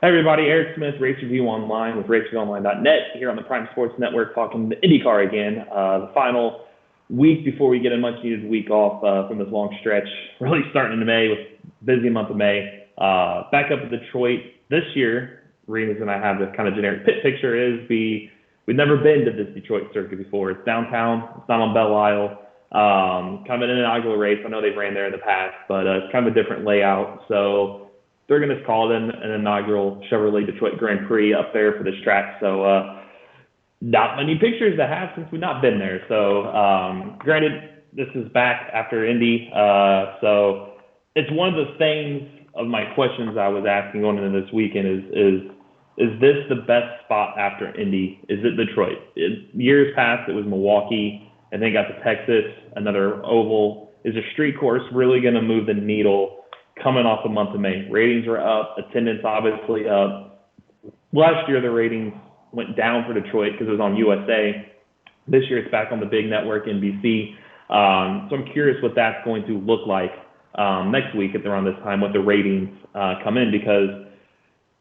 Hi, everybody. Eric Smith, Race Review Online with racereviewonline.net here on the Prime Sports Network talking the IndyCar again. The final week before we get a much-needed week off from this long stretch, really starting in May with busy month of May. Back up to Detroit this year. The reason I have this kind of generic pit picture is we've never been to this Detroit circuit before. It's downtown. It's not on Belle Isle. Kind of an inaugural race. I know they've ran there in the past, but it's kind of a different layout. So they're going to call it an inaugural Chevrolet Detroit Grand Prix up there for this track. So not many pictures to have since we've not been there. So granted, this is back after Indy. So it's one of the things of my questions I was asking going into this weekend is this the best spot after Indy? Is it Detroit? Years past, it was Milwaukee, and then got to Texas, another oval. Is a street course really going to move the needle coming off the month of May? Ratings were up, attendance obviously up. Last year, the ratings went down for Detroit because it was on USA. This year, it's back on the big network, NBC. So I'm curious what that's going to look like next week at around this time, what the ratings come in, because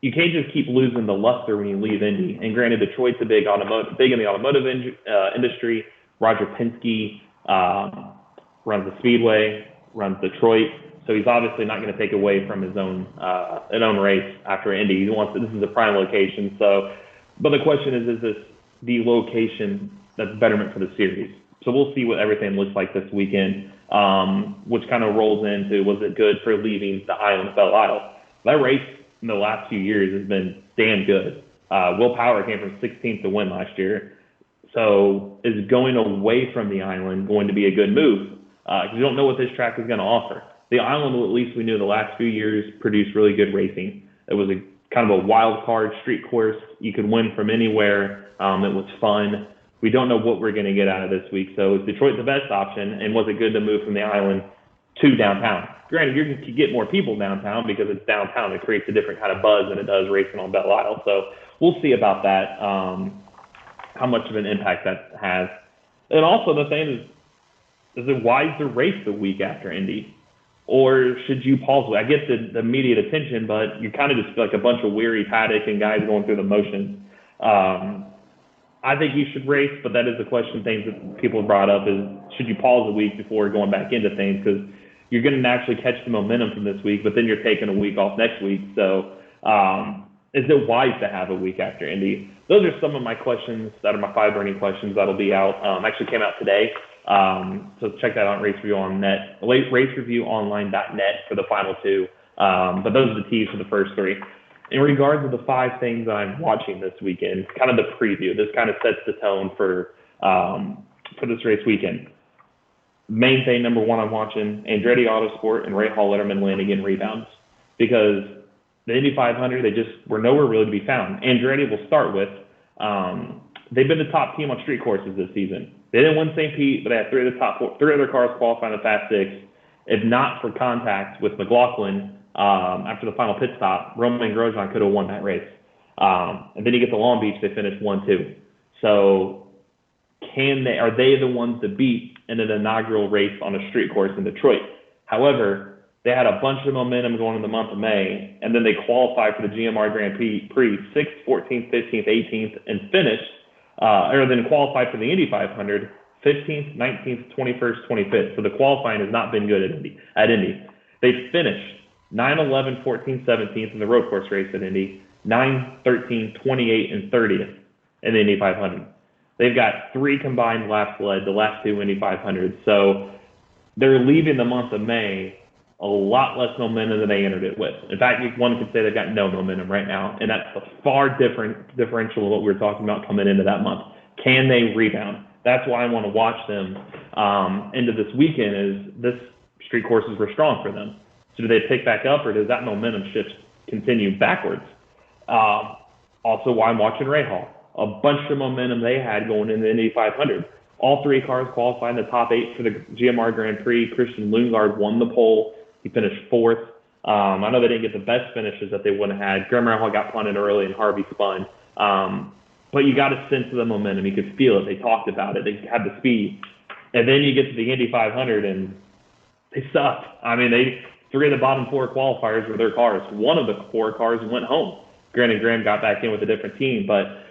you can't just keep losing the luster when you leave Indy. And granted, Detroit's big in the automotive industry. Roger Penske runs the Speedway, runs Detroit. So he's obviously not going to take away from his own race after Indy. This is a prime location. So, but the question is this the location that's betterment for the series? So we'll see what everything looks like this weekend, which kind of rolls into, was it good for leaving the island of Belle Isle? That race in the last few years has been damn good. Will Power came from 16th to win last year. So is going away from the island going to be a good move? Because you don't know what this track is going to offer. The island, at least we knew the last few years, produced really good racing. It was a kind of a wild card street course. You could win from anywhere. It was fun. We don't know what we're going to get out of this week. So is Detroit the best option? And was it good to move from the island to downtown? Granted, you can get more people downtown because it's downtown. It creates a different kind of buzz than it does racing on Belle Isle. So we'll see about that, how much of an impact that has. And also the thing is it wise to race the week after Indy? Or should you pause? I get the immediate attention, but you kind of just feel like a bunch of weary paddock and guys going through the motions. I think you should race, but that is the question. Things that people have brought up is, should you pause a week before going back into things? Because you're going to naturally catch the momentum from this week, but then you're taking a week off next week. So is it wise to have a week after Indy? Those are some of my questions that are my 5 burning questions that'll be out. Actually came out today. So check that out on racereviewonline.net for the final 2. But those are the teas for the first 3. In regards to the 5 things that I'm watching this weekend, kind of the preview, this kind of sets the tone for this race weekend. Main thing, number 1, I'm watching Andretti Autosport and Ray Hall Letterman landing in rebounds, because the Indy 500, they just were nowhere really to be found. Andretti, will start with, they've been the top team on street courses this season. They didn't win St. Pete, but they had 3 of their cars qualifying in the Fast 6. If not for contact with McLaughlin after the final pit stop, Romain Grosjean could have won that race. And then you get to Long Beach, they finished 1-2. So are they the ones to beat in an inaugural race on a street course in Detroit? However, they had a bunch of momentum going in the month of May, and then they qualified for the GMR Grand Prix 6th, 14th, 15th, 18th, and finished, or then qualified for the Indy 500, 15th, 19th, 21st, 25th. So the qualifying has not been good at Indy. They finished 9, 11, 14, 17th in the road course race at Indy, 9, 13, 28, and 30th in the Indy 500. They've got 3 combined laps led, the last 2 Indy 500s. So they're leaving the month of May a lot less momentum than they entered it with. In fact, one could say they've got no momentum right now, and that's a far differential of what we were talking about coming into that month. Can they rebound? That's why I want to watch them into this weekend. Is this street courses were strong for them? So do they pick back up, or does that momentum shift continue backwards? Also, why I'm watching Ray Hall. A bunch of momentum they had going into the Indy 500. All 3 cars qualified in the top 8 for the GMR Grand Prix. Christian Lundgaard won the pole. He finished 4th. I know they didn't get the best finishes that they would have had. Graham Rahal got punted early and Harvey spun. But you got a sense of the momentum. You could feel it. They talked about it. They had the speed. And then you get to the Indy 500, and they sucked. I mean, 3 of the bottom 4 qualifiers were their cars. One of the 4 cars went home. Granted, Graham got back in with a different team, but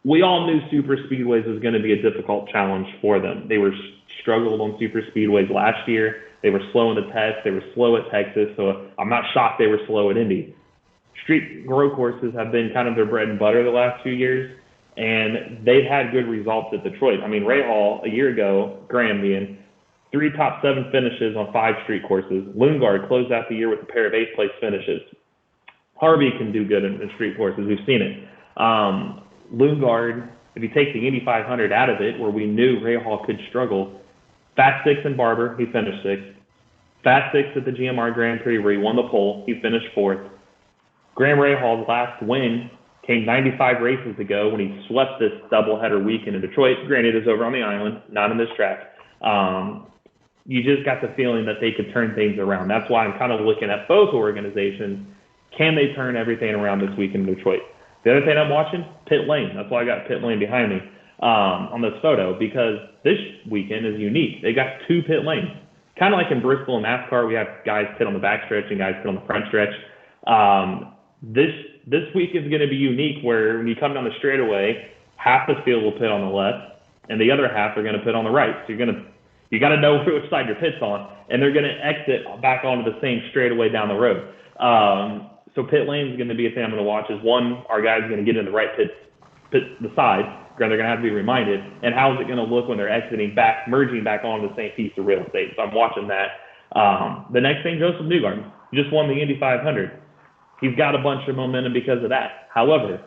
we all knew super speedways was going to be a difficult challenge for them. They were struggled on super speedways last year. They were slow in the test. They were slow at Texas, so I'm not shocked they were slow at Indy. Street road courses have been kind of their bread and butter the last few years, and they've had good results at Detroit. I mean, Ray Hall, a year ago, Graham being, 3 top 7 finishes on 5 street courses. Lundgaard closed out the year with a pair of 8th place finishes. Harvey can do good in street courses. We've seen it. Lundgaard, if you take the Indy 500 out of it, where we knew Ray Hall could struggle, Fast 6 in Barber, he finished 6th. Fast 6 at the GMR Grand Prix, where he won the pole, he finished 4th. Graham Rahal's last win came 95 races ago when he swept this doubleheader weekend in Detroit. Granted, it was over on the island, not in this track. You just got the feeling that they could turn things around. That's why I'm kind of looking at both organizations. Can they turn everything around this week in Detroit? The other thing I'm watching, pit lane. That's why I got pit lane behind me on this photo, because this weekend is unique. They got 2 pit lanes. Kind of like in Bristol and NASCAR, we have guys pit on the back stretch and guys pit on the front stretch. This week is going to be unique, where when you come down the straightaway, half the field will pit on the left, and the other half are going to pit on the right. So you got to know which side your pit's on, and they're going to exit back onto the same straightaway down the road. So pit lane is going to be a thing I'm going to watch. Is one, our guys are going to get in the right pit the side, they're going to have to be reminded, and how is it going to look when they're exiting back, merging back onto the same piece of real estate. So I'm watching that. The next thing, Joseph Newgarden just won the Indy 500. He's got a bunch of momentum because of that. However,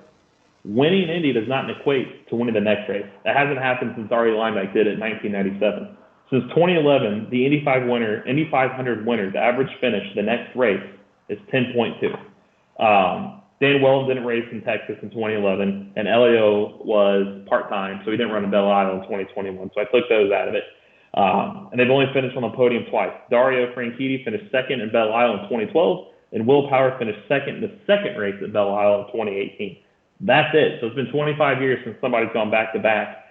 winning Indy does not equate to winning the next race. That hasn't happened since Ari Limback did it in 1997. Since 2011, the Indy 500 winner, the average finish the next race is 10.2. Dan Wellen didn't race in Texas in 2011, and Elio was part-time, so he didn't run in Belle Isle in 2021. So I took those out of it. And they've only finished on the podium twice. Dario Franchitti finished second in Belle Isle in 2012, and Will Power finished second in the second race at Belle Isle in 2018. That's it. So it's been 25 years since somebody's gone back-to-back.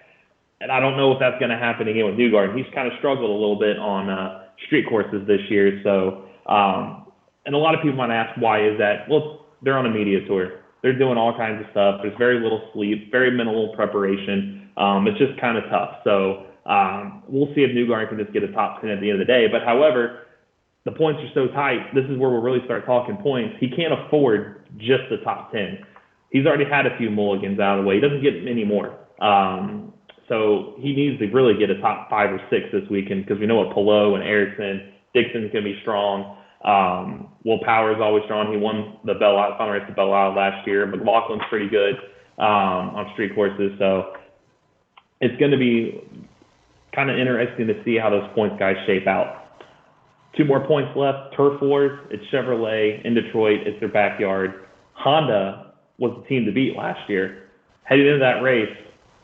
And I don't know if that's going to happen again with Newgarden. He's kind of struggled a little bit on street courses this year. So, and a lot of people might ask, why is that? Well, they're on a media tour. They're doing all kinds of stuff. There's very little sleep, very minimal preparation. It's just kind of tough. So we'll see if Newgarden can just get a top 10 at the end of the day. But however, the points are so tight. This is where we'll really start talking points. He can't afford just the top 10. He's already had a few mulligans out of the way. He doesn't get many more. So he needs to really get a top 5 or 6 this weekend, because we know what Pelot and Erickson, Dixon's going to be strong. Will Power is always strong. He won the final race at Belle Isle last year. McLaughlin's pretty good on street courses. So it's going to be kind of interesting to see how those points guys shape out. 2 more points left. Turf Wars. It's Chevrolet in Detroit. It's their backyard. Honda was the team to beat last year. Heading into that race,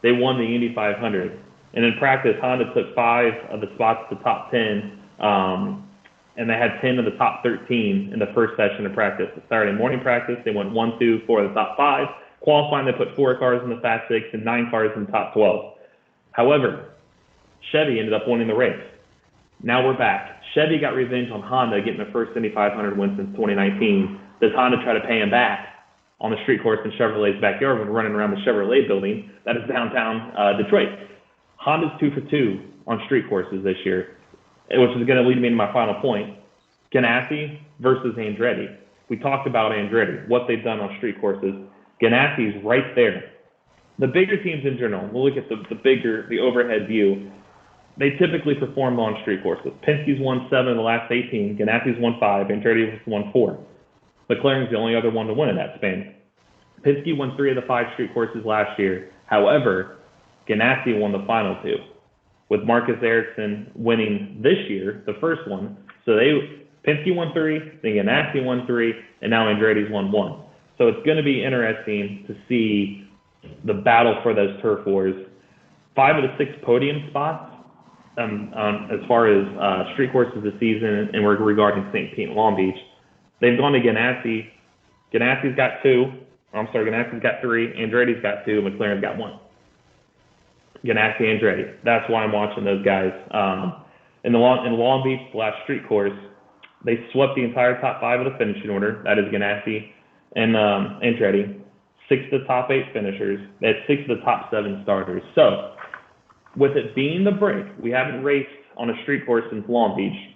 they won the Indy 500. And in practice, Honda took 5 of the spots to top 10, and they had 10 of the top 13 in the first session of practice. The Saturday morning practice, they went 1, 2, 4 of the top 5. Qualifying, they put 4 cars in the Fast 6 and 9 cars in the top 12. However, Chevy ended up winning the race. Now we're back. Chevy got revenge on Honda getting the first Indy 500 win since 2019. Does Honda try to pay him back on the street course in Chevrolet's backyard when running around the Chevrolet building that is downtown Detroit? Honda's 2 for 2 on street courses this year, which is going to lead me to my final point. Ganassi versus Andretti. We talked about Andretti, what they've done on street courses. Ganassi's right there. The bigger teams in general, we'll look at the overhead view. They typically perform on street courses. Penske's won 7 of the last 18. Ganassi's won 5. Andretti's won 4. McLaren's the only other one to win in that span. Penske won 3 of the 5 street courses last year. However, Ganassi won the final 2, with Marcus Ericsson winning this year, the first one. So Penske won 3, then Ganassi won 3, and now Andretti's won 1. So it's going to be interesting to see the battle for those turf wars. 5 of the 6 podium spots, as far as street courses this season, and we're regarding St. Pete and Long Beach, they've gone to Ganassi. Ganassi's got 2. Ganassi's got 3. Andretti's got 2. McLaren's got 1. Ganassi, Andretti. That's why I'm watching those guys. In Long Beach, the last street course, they swept the entire top 5 of the finishing order. That is Ganassi and Andretti. 6 of the top 8 finishers. They had 6 of the top 7 starters. So with it being the break, we haven't raced on a street course since Long Beach.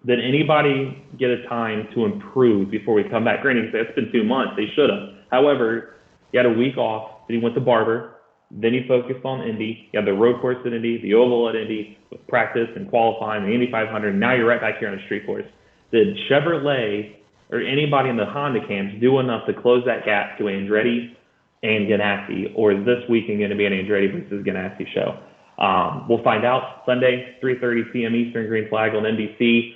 Did anybody get a time to improve before we come back? Granted, it's been 2 months. They should have. However, you had a week off. Then he went to Barber. Then he focused on Indy. You had the road course at Indy, the oval at Indy, with practice and qualifying, the Indy 500. Now you're right back here on a street course. Did Chevrolet or anybody in the Honda camps do enough to close that gap to Andretti and Ganassi? Or is this weekend going to be an Andretti versus Ganassi show? We'll find out Sunday, 3:30 p.m. Eastern, green flag on NBC.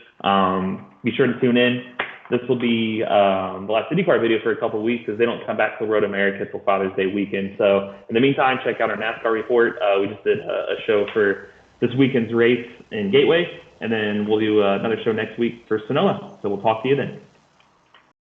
Be sure to tune in. This will be the last IndyCar video for a couple of weeks because they don't come back to Road America till Father's Day weekend. So in the meantime, check out our NASCAR report. We just did a show for this weekend's race in Gateway, and then we'll do another show next week for Sonoma. So we'll talk to you then.